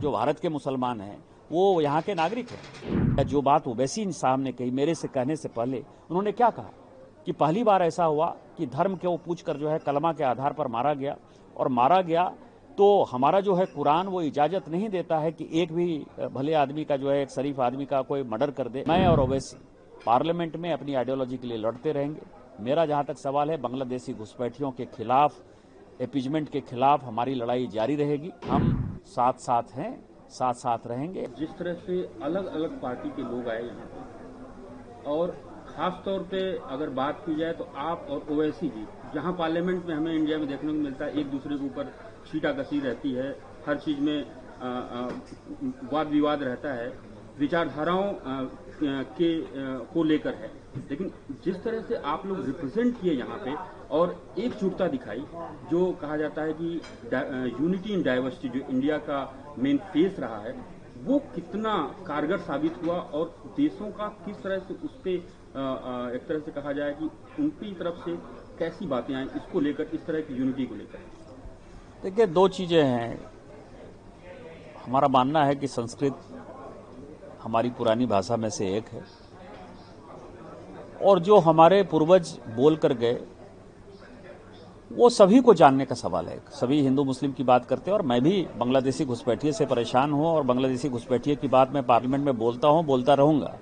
जो भारत के मुसलमान हैं वो यहाँ के नागरिक हैं। जो बात ओवैसी साहब ने कही मेरे से कहने से पहले, उन्होंने क्या कहा कि पहली बार ऐसा हुआ कि धर्म के वो पूछकर जो है कलमा के आधार पर मारा गया, और मारा गया तो हमारा जो है कुरान वो इजाजत नहीं देता है कि एक भी भले आदमी का जो है, एक शरीफ आदमी का कोई मर्डर कर दे। मैं और ओवैसी पार्लियामेंट में अपनी आइडियोलॉजी के लिए लड़ते रहेंगे। मेरा जहां तक सवाल है, बांग्लादेशी घुसपैठियों के खिलाफ, एपीजमेंट के खिलाफ हमारी लड़ाई जारी रहेगी। हम साथ साथ हैं, साथ साथ रहेंगे। जिस तरह से अलग अलग पार्टी के लोग आए यहाँ पे, और खास तौर पे अगर बात की जाए तो आप और ओवैसी जी, जहाँ पार्लियामेंट में हमें इंडिया में देखने को मिलता है एक दूसरे के ऊपर छीटाकशी रहती है, हर चीज में वाद विवाद रहता है, विचारधाराओं को लेकर है, लेकिन जिस तरह से आप लोग रिप्रेजेंट किए यहाँ पे और एकजुटता दिखाई, जो कहा जाता है कि यूनिटी इन डाइवर्सिटी जो इंडिया का मेन फेस रहा है, वो कितना कारगर साबित हुआ और देशों का किस तरह से उस पर एक तरह से कहा जाए कि उनकी तरफ से कैसी बातें आई इसको लेकर, इस तरह की यूनिटी को लेकर। देखिए, दो चीजें हैं। हमारा मानना है कि संस्कृत हमारी पुरानी भाषा में से एक है, और जो हमारे पूर्वज बोल कर गए वो सभी को जानने का सवाल है। सभी हिंदू मुस्लिम की बात करते हैं, और मैं भी बांग्लादेशी घुसपैठिए से परेशान हूं, और बांग्लादेशी घुसपैठिए की बात मैं पार्लियामेंट में बोलता हूं, बोलता रहूंगा,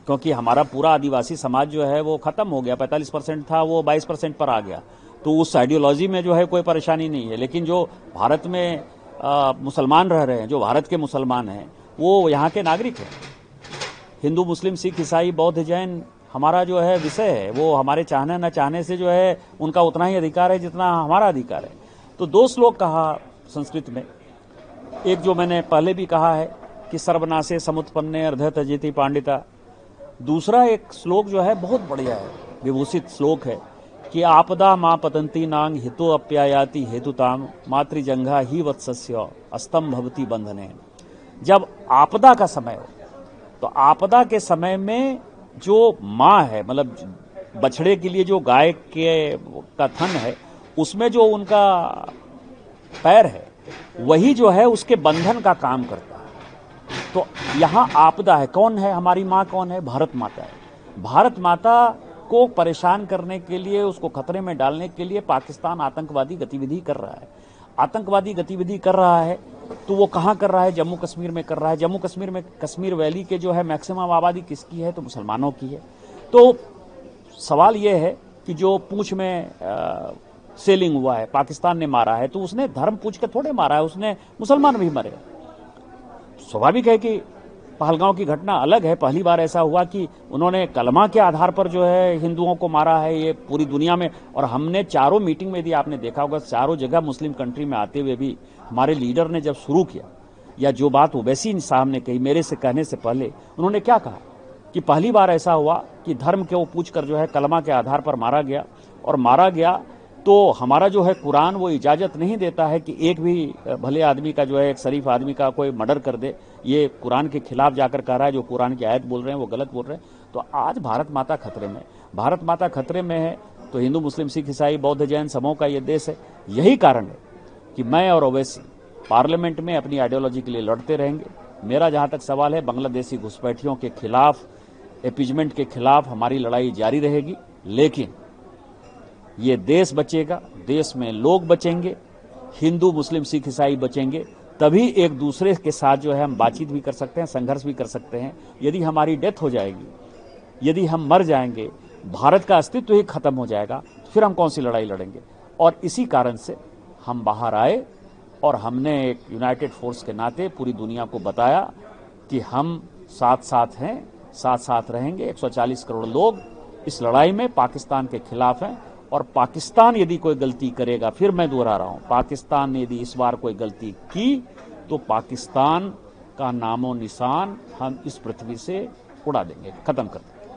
क्योंकि हमारा पूरा आदिवासी समाज जो है वो खत्म हो गया। 45% था, वो 22% पर आ गया। तो उस आइडियोलॉजी में जो है कोई परेशानी नहीं है। लेकिन जो भारत में मुसलमान रह रहे हैं, जो भारत के मुसलमान हैं, वो यहाँ के नागरिक हैं। हिंदू मुस्लिम सिख ईसाई बौद्ध जैन हमारा जो है विषय है, वो हमारे चाहने न चाहने से जो है उनका उतना ही अधिकार है जितना हमारा अधिकार है। तो दो श्लोक कहा संस्कृत में, एक जो मैंने पहले भी कहा है कि सर्वनाशे समुत्पन्ने अर्ध तजेति पांडिता। दूसरा एक श्लोक जो है बहुत बढ़िया है, विभूषित श्लोक है कि आपदा मां पतंती नांग हितो अप्यायाति हेतुताम मातृजंघा ही वत्सस्य अस्तम भवती बंधने। जब आपदा का समय हो, तो आपदा के समय में जो माँ है, मतलब बछड़े के लिए जो गाय के का थन है, उसमें जो उनका पैर है, वही जो है उसके बंधन का काम करता है। तो यहाँ आपदा है, कौन है हमारी माँ, कौन है? भारत माता है। भारत माता को परेशान करने के लिए, उसको खतरे में डालने के लिए पाकिस्तान आतंकवादी गतिविधि कर रहा है। आतंकवादी गतिविधि कर रहा है तो वो कहां कर रहा है? जम्मू कश्मीर में कर रहा है। जम्मू कश्मीर में, कश्मीर वैली के जो है मैक्सिमम आबादी किसकी है? तो मुसलमानों की है। तो सवाल ये है कि जो पूंछ में सेलिंग हुआ है, पाकिस्तान ने मारा है, तो उसने धर्म पूछ के थोड़े मारा है, उसने मुसलमान भी मरे। स्वाभाविक है कि पहलगांव की घटना अलग है। पहली बार ऐसा हुआ कि उन्होंने कलमा के आधार पर जो है हिंदुओं को मारा है, ये पूरी दुनिया में। और हमने चारों मीटिंग में, यदि आपने देखा होगा, चारों जगह मुस्लिम कंट्री में आते हुए भी हमारे लीडर ने जब शुरू किया, या जो बात ओवैसी साहब ने कही मेरे से कहने से पहले, उन्होंने क्या कहा कि पहली बार ऐसा हुआ कि धर्म के वो पूछकर जो है कलमा के आधार पर मारा गया, और मारा गया तो हमारा जो है कुरान वो इजाजत नहीं देता है कि एक भी भले आदमी का जो है, एक शरीफ आदमी का कोई मर्डर कर दे। ये कुरान के खिलाफ जाकर कह रहा है। जो कुरान की आयत बोल रहे हैं वो गलत बोल रहे हैं। तो आज भारत माता खतरे में, भारत माता खतरे में है, तो हिंदू मुस्लिम सिख ईसाई बौद्ध जैन सबों का ये देश है। यही कारण है कि मैं और ओवैसी पार्लियामेंट में अपनी आइडियोलॉजी के लिए लड़ते रहेंगे। मेरा जहां तक सवाल है, बांग्लादेशी घुसपैठियों के खिलाफ, एपीजमेंट के खिलाफ हमारी लड़ाई जारी रहेगी। लेकिन ये देश बचेगा, देश में लोग बचेंगे, हिंदू मुस्लिम सिख ईसाई बचेंगे, तभी एक दूसरे के साथ जो है हम बातचीत भी कर सकते हैं, संघर्ष भी कर सकते हैं। यदि हमारी डेथ हो जाएगी, यदि हम मर जाएंगे, भारत का अस्तित्व ही खत्म हो जाएगा, फिर हम कौन सी लड़ाई लड़ेंगे? और इसी कारण से हम बाहर आए, और हमने एक यूनाइटेड फोर्स के नाते पूरी दुनिया को बताया कि हम साथ साथ हैं, साथ साथ रहेंगे। 140 करोड़ लोग इस लड़ाई में पाकिस्तान के खिलाफ हैं, और पाकिस्तान यदि कोई गलती करेगा, फिर मैं दोहरा रहा हूं, पाकिस्तान ने यदि इस बार कोई गलती की तो पाकिस्तान का नामो निशान हम इस पृथ्वी से उड़ा देंगे, खत्म कर देंगे।